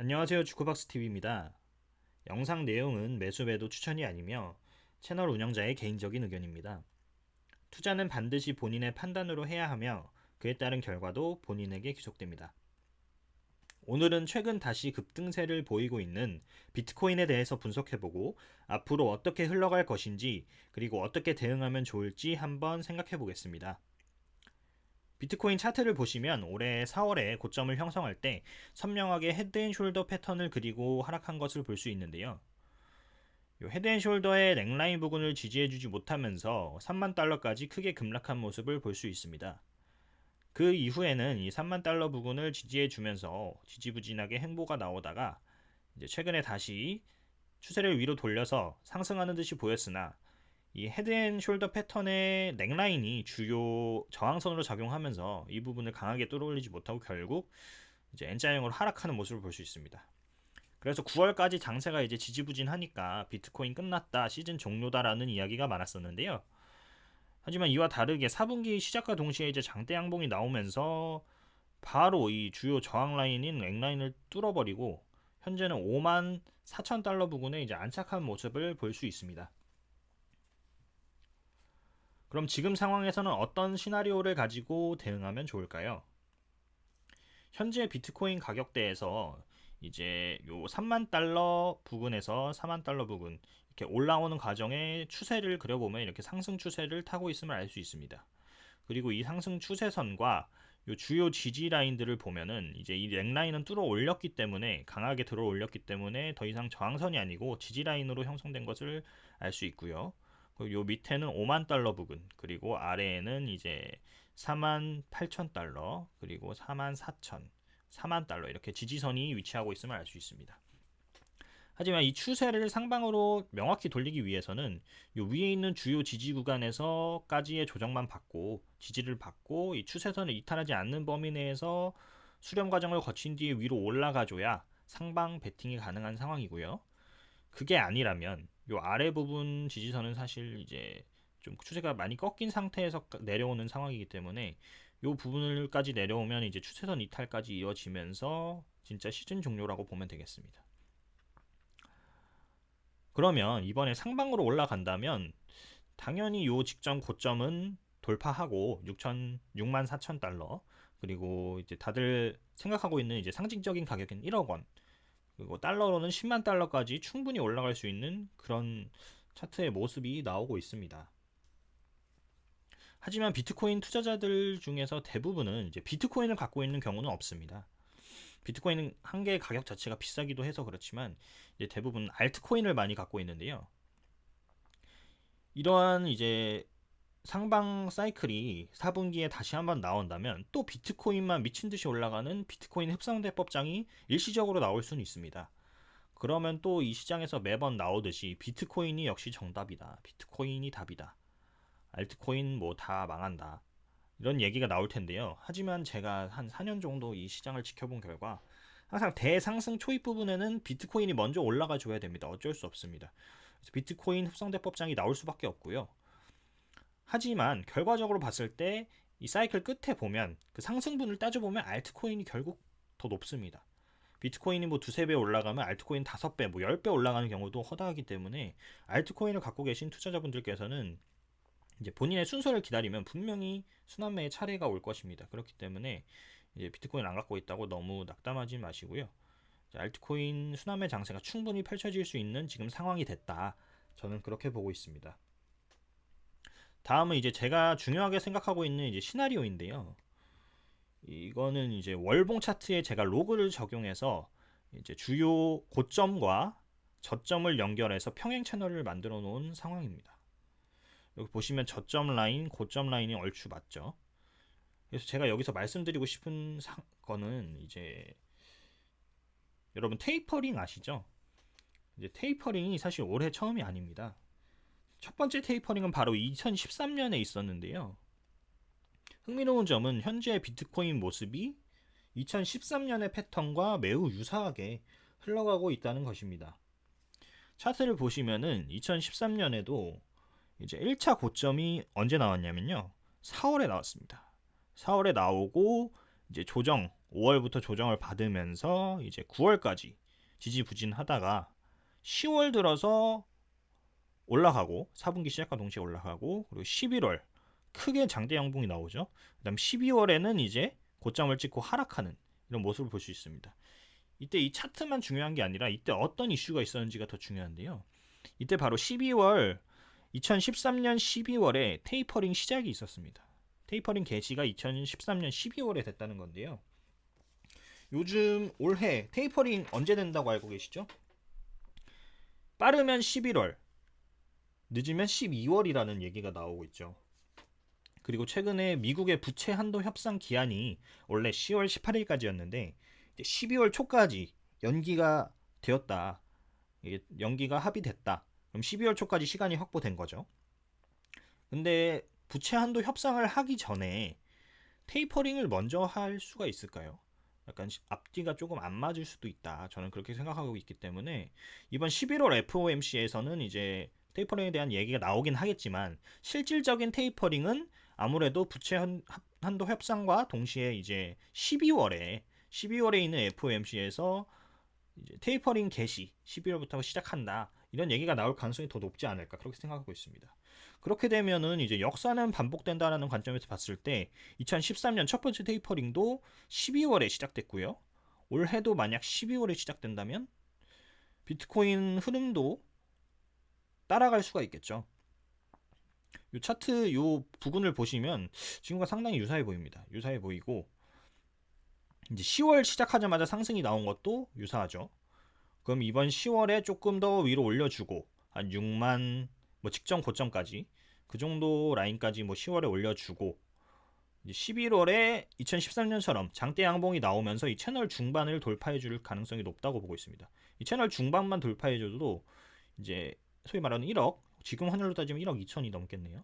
안녕하세요. 주쿠박스TV입니다. 영상 내용은 매수 매도 추천이 아니며 채널 운영자의 개인적인 의견입니다. 투자는 반드시 본인의 판단으로 해야 하며 그에 따른 결과도 본인에게 귀속됩니다. 오늘은 최근 다시 급등세를 보이고 있는 비트코인에 대해서 분석해보고 앞으로 어떻게 흘러갈 것인지 그리고 어떻게 대응하면 좋을지 한번 생각해 보겠습니다. 비트코인 차트를 보시면 올해 4월에 고점을 형성할 때 선명하게 헤드앤숄더 패턴을 그리고 하락한 것을 볼 수 있는데요. 헤드앤숄더의 넥라인 부근을 지지해주지 못하면서 3만 달러까지 크게 급락한 모습을 볼 수 있습니다. 그 이후에는 이 3만 달러 부근을 지지해주면서 지지부진하게 행보가 나오다가 이제 최근에 다시 추세를 위로 돌려서 상승하는 듯이 보였으나 이 헤드앤숄더 패턴의 넥라인이 주요 저항선으로 작용하면서 이 부분을 강하게 뚫어올리지 못하고 결국 이제 N자형으로 하락하는 모습을 볼 수 있습니다. 그래서 9월까지 장세가 이제 지지부진하니까 비트코인 끝났다, 시즌 종료다라는 이야기가 많았었는데요. 하지만 이와 다르게 4분기 시작과 동시에 이제 장대 양봉이 나오면서 바로 이 주요 저항 라인인 넥라인을 뚫어버리고 현재는 5만 4천 달러 부근에 이제 안착한 모습을 볼 수 있습니다. 그럼 지금 상황에서는 어떤 시나리오를 가지고 대응하면 좋을까요? 현재 비트코인 가격대에서 이제 요 3만 달러 부근에서 4만 달러 부근 이렇게 올라오는 과정의 추세를 그려보면 이렇게 상승 추세를 타고 있음을 알 수 있습니다. 그리고 이 상승 추세선과 요 주요 지지 라인들을 보면은 이제 이 넥라인은 뚫어 올렸기 때문에 강하게 들어 올렸기 때문에 더 이상 저항선이 아니고 지지 라인으로 형성된 것을 알 수 있고요. 그리고 요 밑에는 5만 달러 부근, 그리고 아래에는 이제 4만 8천 달러, 그리고 4만 4천, 4만 달러 이렇게 지지선이 위치하고 있음을 알 수 있습니다. 하지만 이 추세를 상방으로 명확히 돌리기 위해서는 이 위에 있는 주요 지지 구간에서까지의 조정만 받고 지지를 받고 이 추세선을 이탈하지 않는 범위 내에서 수렴 과정을 거친 뒤에 위로 올라가줘야 상방 베팅이 가능한 상황이고요. 그게 아니라면 이 아래 부분 지지선은 사실 이제 좀 추세가 많이 꺾인 상태에서 내려오는 상황이기 때문에 이 부분을까지 내려오면 이제 추세선 이탈까지 이어지면서 진짜 시즌 종료라고 보면 되겠습니다. 그러면 이번에 상방으로 올라간다면 당연히 요 직전 고점은 돌파하고 6만 4천 달러, 그리고 이제 다들 생각하고 있는 이제 상징적인 가격인 1억 원, 그리고 달러로는 10만 달러까지 충분히 올라갈 수 있는 그런 차트의 모습이 나오고 있습니다. 하지만 비트코인 투자자들 중에서 대부분은 이제 비트코인을 갖고 있는 경우는 없습니다. 비트코인은 한 개의 가격 자체가 비싸기도 해서 그렇지만 이제 대부분 알트코인을 많이 갖고 있는데요. 이러한 이제 상방 사이클이 4분기에 다시 한번 나온다면 또 비트코인만 미친 듯이 올라가는 비트코인 흡상대법장이 일시적으로 나올 수는 있습니다. 그러면 또 이 시장에서 매번 나오듯이 비트코인이 역시 정답이다. 비트코인이 답이다. 알트코인 뭐 다 망한다. 이런 얘기가 나올 텐데요. 하지만 제가 한 4년 정도 이 시장을 지켜본 결과 항상 대상승 초입 부분에는 비트코인이 먼저 올라가 줘야 됩니다. 어쩔 수 없습니다. 그래서 비트코인 흡상대법장이 나올 수밖에 없고요. 하지만 결과적으로 봤을 때 이 사이클 끝에 보면 그 상승분을 따져보면 알트코인이 결국 더 높습니다. 비트코인이 뭐 두세 배 올라가면 알트코인 5배, 뭐 10배 올라가는 경우도 허다하기 때문에 알트코인을 갖고 계신 투자자분들께서는 이제 본인의 순서를 기다리면 분명히 순환매의 차례가 올 것입니다. 그렇기 때문에 이제 비트코인 안 갖고 있다고 너무 낙담하지 마시고요. 알트코인 순환매 장세가 충분히 펼쳐질 수 있는 지금 상황이 됐다. 저는 그렇게 보고 있습니다. 다음은 이제 제가 중요하게 생각하고 있는 이제 시나리오인데요. 이거는 이제 월봉 차트에 제가 로그를 적용해서 이제 주요 고점과 저점을 연결해서 평행 채널을 만들어 놓은 상황입니다. 여기 보시면 저점 라인, 고점 라인이 얼추 맞죠? 그래서 제가 여기서 말씀드리고 싶은 거는 이제 여러분 테이퍼링 아시죠? 이제 테이퍼링이 사실 올해 처음이 아닙니다. 첫 번째 테이퍼링은 바로 2013년에 있었는데요. 흥미로운 점은 현재 비트코인 모습이 2013년의 패턴과 매우 유사하게 흘러가고 있다는 것입니다. 차트를 보시면은 2013년에도 이제 1차 고점이 언제 나왔냐면요. 4월에 나왔습니다. 4월에 나오고 이제 조정 5월부터 조정을 받으면서 이제 9월까지 지지부진하다가 10월 들어서 올라가고 4분기 시작과 동시에 올라가고 그리고 11월 크게 장대 양봉이 나오죠. 그다음 12월에는 이제 고점을 찍고 하락하는 이런 모습을 볼 수 있습니다. 이때 이 차트만 중요한 게 아니라 이때 어떤 이슈가 있었는지가 더 중요한데요. 이때 바로 2013년 12월에 테이퍼링 시작이 있었습니다. 테이퍼링 개시가 2013년 12월에 됐다는 건데요. 요즘 올해 테이퍼링 언제 된다고 알고 계시죠? 빠르면 11월, 늦으면 12월이라는 얘기가 나오고 있죠. 그리고 최근에 미국의 부채 한도 협상 기한이 원래 10월 18일까지였는데 12월 초까지 연기가 되었다. 연기가 합의됐다. 그럼 12월 초까지 시간이 확보된 거죠. 근데 부채 한도 협상을 하기 전에 테이퍼링을 먼저 할 수가 있을까요? 약간 앞뒤가 조금 안 맞을 수도 있다. 저는 그렇게 생각하고 있기 때문에 이번 11월 FOMC에서는 이제 테이퍼링에 대한 얘기가 나오긴 하겠지만 실질적인 테이퍼링은 아무래도 부채 한도 협상과 동시에 이제 12월에 있는 FOMC에서 이제 테이퍼링 개시 12월부터 시작한다. 이런 얘기가 나올 가능성이 더 높지 않을까 그렇게 생각하고 있습니다. 그렇게 되면은 이제 역사는 반복된다라는 관점에서 봤을 때 2013년 첫 번째 테이퍼링도 12월에 시작됐고요. 올해도 만약 12월에 시작된다면 비트코인 흐름도 따라갈 수가 있겠죠. 이 차트 요 부분을 보시면 지금과 상당히 유사해 보입니다. 유사해 보이고 이제 10월 시작하자마자 상승이 나온 것도 유사하죠. 그럼 이번 10월에 조금 더 위로 올려주고 한 6만 뭐 직전 고점까지 그 정도 라인까지 뭐 10월에 올려주고 이제 11월에 2013년처럼 장대 양봉이 나오면서 이 채널 중반을 돌파해 줄 가능성이 높다고 보고 있습니다. 이 채널 중반만 돌파해 줘도 이제 소위 말하는 1억 지금 환율로 따지면 1억 2천이 넘겠네요.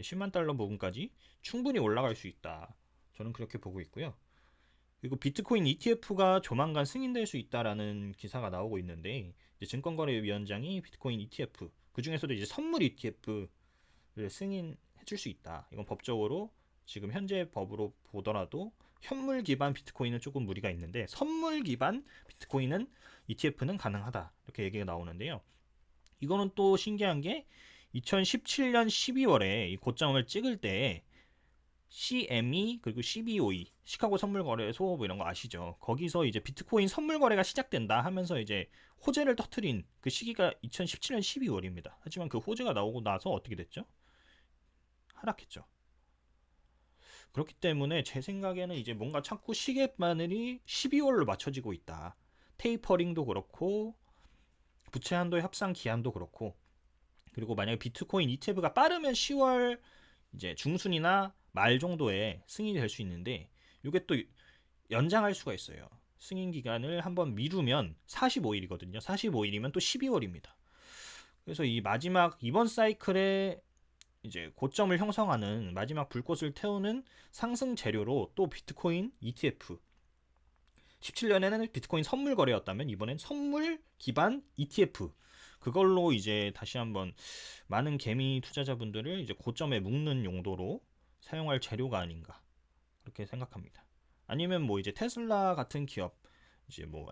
10만 달러 부분까지 충분히 올라갈 수 있다. 저는 그렇게 보고 있고요. 그리고 비트코인 ETF가 조만간 승인될 수 있다라는 기사가 나오고 있는데 이제 증권거래위원장이 비트코인 ETF 그 중에서도 이제 선물 ETF를 승인해 줄 수 있다. 이건 법적으로 지금 현재 법으로 보더라도 현물 기반 비트코인은 조금 무리가 있는데 선물 기반 비트코인은 ETF는 가능하다. 이렇게 얘기가 나오는데요. 이거는 또 신기한 게 2017년 12월에 이 고점을 찍을 때 CME 그리고 CBOE 시카고 선물거래소 뭐 이런 거 아시죠? 거기서 이제 비트코인 선물거래가 시작된다 하면서 이제 호재를 터트린 그 시기가 2017년 12월입니다. 하지만 그 호재가 나오고 나서 어떻게 됐죠? 하락했죠. 그렇기 때문에 제 생각에는 이제 뭔가 자꾸 시계바늘이 12월로 맞춰지고 있다. 테이퍼링도 그렇고 부채 한도 협상 기한도 그렇고 그리고 만약에 비트코인 ETF가 빠르면 10월 이제 중순이나 말 정도에 승인이 될 수 있는데 이게 또 연장할 수가 있어요. 승인 기간을 한번 미루면 45일이거든요. 45일이면 또 12월입니다. 그래서 이 마지막 이번 사이클에 이제 고점을 형성하는 마지막 불꽃을 태우는 상승 재료로 또 비트코인 ETF 17년에는 비트코인 선물 거래였다면 이번엔 선물 기반 ETF 그걸로 이제 다시 한번 많은 개미 투자자분들을 이제 고점에 묶는 용도로 사용할 재료가 아닌가 그렇게 생각합니다. 아니면 뭐 이제 테슬라 같은 기업 이제 뭐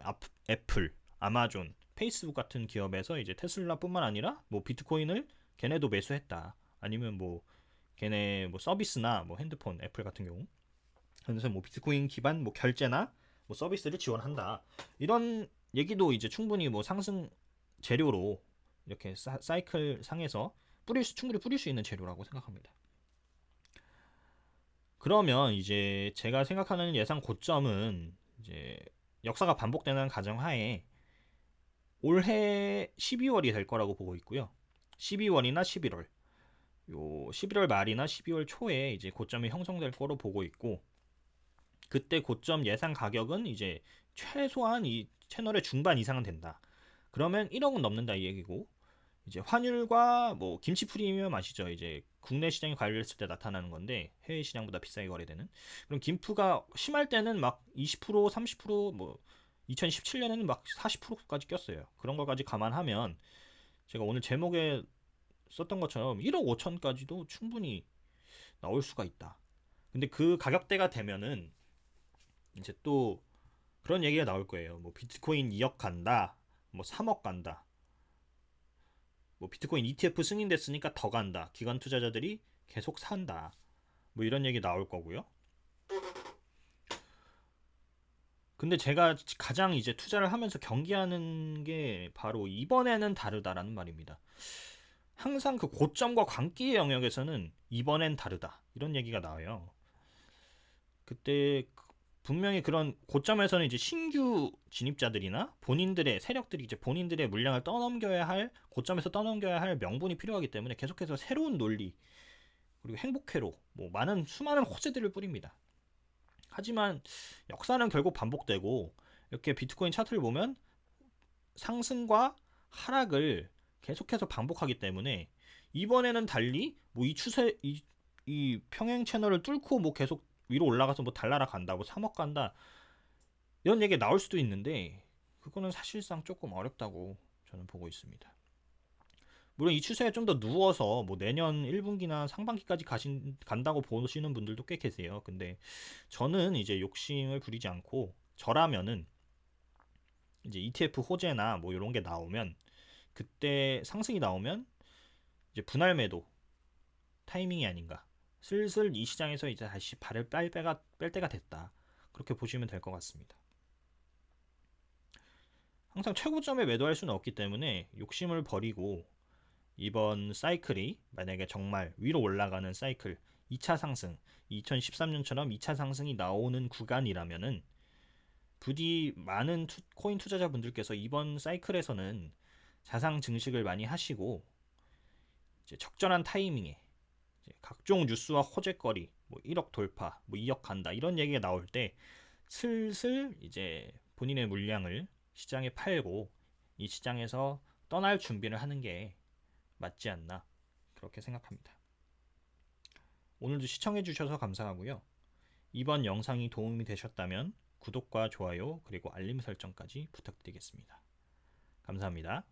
애플, 아마존, 페이스북 같은 기업에서 이제 테슬라뿐만 아니라 뭐 비트코인을 걔네도 매수했다. 아니면 뭐 걔네 뭐 서비스나 뭐 핸드폰, 애플 같은 경우 그래서 뭐 비트코인 기반 뭐 결제나 뭐 서비스를 지원한다. 이런 얘기도 이제 충분히 뭐 상승 재료로 이렇게 사이클 상에서 충분히 뿌릴 수 있는 재료라고 생각합니다. 그러면 이제 제가 생각하는 예상 고점은 이제 역사가 반복되는 가정하에 올해 12월이 될 거라고 보고 있고요. 12월이나 11월, 요 11월 말이나 12월 초에 이제 고점이 형성될 거로 보고 있고, 그때 고점 예상 가격은 이제 최소한 이 채널의 중반 이상은 된다. 그러면 1억은 넘는다 이 얘기고, 이제 환율과 뭐 김치 프리미엄 아시죠? 이제 국내 시장이 관리했을 때 나타나는 건데 해외 시장보다 비싸게 거래되는. 그럼 김프가 심할 때는 막 20%, 30%뭐 2017년에는 막 40%까지 꼈어요. 그런 것까지 감안하면 제가 오늘 제목에 썼던 것처럼 1억 5천까지도 충분히 나올 수가 있다. 근데 그 가격대가 되면은 이제 또 그런 얘기가 나올 거예요. 뭐 비트코인 2억 간다, 뭐 3억 간다, 뭐 비트코인 ETF 승인됐으니까 더 간다, 기관 투자자들이 계속 산다, 뭐 이런 얘기 나올 거고요. 근데 제가 가장 이제 투자를 하면서 경계하는 게 바로 이번에는 다르다라는 말입니다. 항상 그 고점과 광기의 영역에서는 이번엔 다르다 이런 얘기가 나와요. 그때 분명히 그런 고점에서는 이제 신규 진입자들이나 본인들의 세력들이 이제 본인들의 물량을 떠넘겨야 할, 고점에서 떠넘겨야 할 명분이 필요하기 때문에 계속해서 새로운 논리 그리고 행복회로 뭐 많은 수많은 호재들을 뿌립니다. 하지만 역사는 결국 반복되고, 이렇게 비트코인 차트를 보면 상승과 하락을 계속해서 반복하기 때문에 이번에는 달리 뭐 이 추세 이 평행 채널을 뚫고 뭐 계속 위로 올라가서 뭐 달나라 간다, 뭐 3억 간다 이런 얘기 나올 수도 있는데, 그거는 사실상 조금 어렵다고 저는 보고 있습니다. 물론 이 추세에 좀 더 누워서 뭐 내년 1분기나 상반기까지 간다고 보시는 분들도 꽤 계세요. 근데 저는 이제 욕심을 부리지 않고, 저라면은 이제 ETF 호재나 뭐 이런 게 나오면, 그때 상승이 나오면 이제 분할 매도 타이밍이 아닌가. 슬슬 이 시장에서 이제 다시 발을 뺄 때가 됐다. 그렇게 보시면 될 것 같습니다. 항상 최고점에 매도할 수는 없기 때문에 욕심을 버리고, 이번 사이클이 만약에 정말 위로 올라가는 사이클, 2차 상승, 2013년처럼 2차 상승이 나오는 구간이라면은, 부디 많은 코인 투자자분들께서 이번 사이클에서는 자상 증식을 많이 하시고, 이제 적절한 타이밍에 이제 각종 뉴스와 호재거리, 뭐 1억 돌파, 뭐 2억 간다 이런 얘기가 나올 때 슬슬 이제 본인의 물량을 시장에 팔고 이 시장에서 떠날 준비를 하는 게 맞지 않나, 그렇게 생각합니다. 오늘도 시청해주셔서 감사하고요. 이번 영상이 도움이 되셨다면 구독과 좋아요 그리고 알림 설정까지 부탁드리겠습니다. 감사합니다.